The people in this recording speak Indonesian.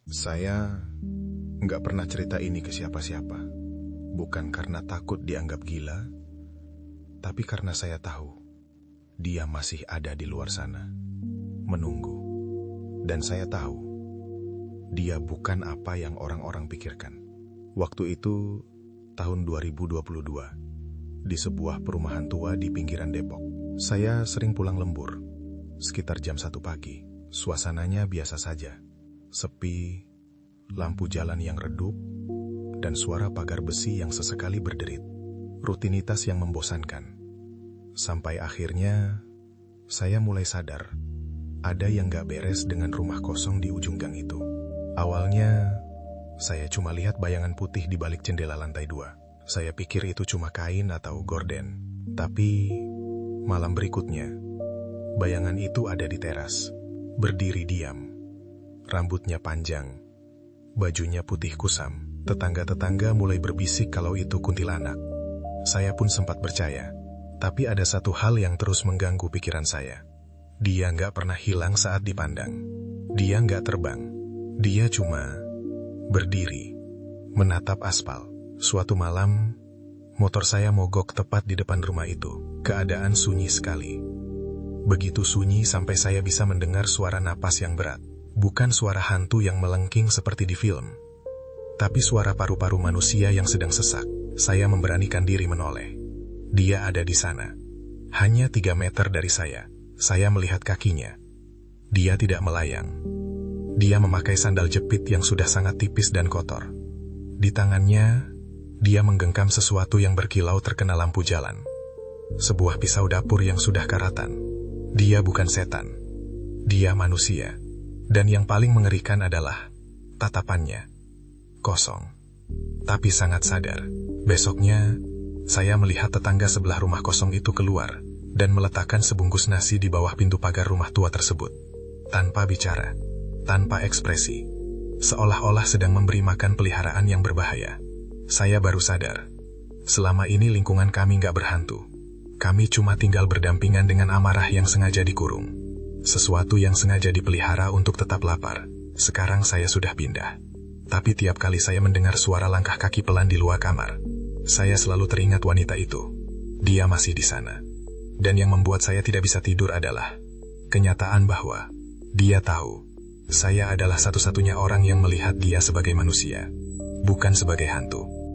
Saya nggak pernah cerita ini ke siapa-siapa. Bukan karena takut dianggap gila, tapi karena saya tahu dia masih ada di luar sana, menunggu. Dan saya tahu dia bukan apa yang orang-orang pikirkan. Waktu itu tahun 2022, di sebuah perumahan tua di pinggiran Depok. Saya sering pulang lembur, sekitar jam 1 pagi. Suasananya biasa saja. Sepi, lampu jalan yang redup, dan suara pagar besi yang sesekali berderit. Rutinitas yang membosankan. Sampai akhirnya, saya mulai sadar, ada yang gak beres dengan rumah kosong di ujung gang itu. Awalnya, saya cuma lihat bayangan putih di balik jendela lantai 2. Saya pikir itu cuma kain atau gorden. Tapi, malam berikutnya, bayangan itu ada di teras, berdiri diam. Rambutnya panjang, bajunya putih kusam. Tetangga-tetangga mulai berbisik kalau itu kuntilanak. Saya pun sempat percaya, tapi ada satu hal yang terus mengganggu pikiran saya. Dia nggak pernah hilang saat dipandang. Dia nggak terbang. Dia cuma berdiri, menatap aspal. Suatu malam, motor saya mogok tepat di depan rumah itu. Keadaan sunyi sekali. Begitu sunyi sampai saya bisa mendengar suara napas yang berat. Bukan suara hantu yang melengking seperti di film, tapi suara paru-paru manusia yang sedang sesak. Saya memberanikan diri menoleh. Dia ada di sana. Hanya 3 meter dari saya. Saya melihat kakinya. Dia tidak melayang. Dia memakai sandal jepit yang sudah sangat tipis dan kotor. Di tangannya, dia menggenggam sesuatu yang berkilau terkena lampu jalan. Sebuah pisau dapur yang sudah karatan. Dia bukan setan. Dia manusia. Dan yang paling mengerikan adalah tatapannya. Kosong. Tapi sangat sadar. Besoknya, saya melihat tetangga sebelah rumah kosong itu keluar dan meletakkan sebungkus nasi di bawah pintu pagar rumah tua tersebut. Tanpa bicara, tanpa ekspresi. Seolah-olah sedang memberi makan peliharaan yang berbahaya. Saya baru sadar. Selama ini lingkungan kami gak berhantu. Kami cuma tinggal berdampingan dengan amarah yang sengaja dikurung. Sesuatu yang sengaja dipelihara untuk tetap lapar. Sekarang saya sudah pindah. Tapi tiap kali saya mendengar suara langkah kaki pelan di luar kamar, saya selalu teringat wanita itu. Dia masih di sana. Dan yang membuat saya tidak bisa tidur adalah kenyataan bahwa dia tahu saya adalah satu-satunya orang yang melihat dia sebagai manusia, bukan sebagai hantu.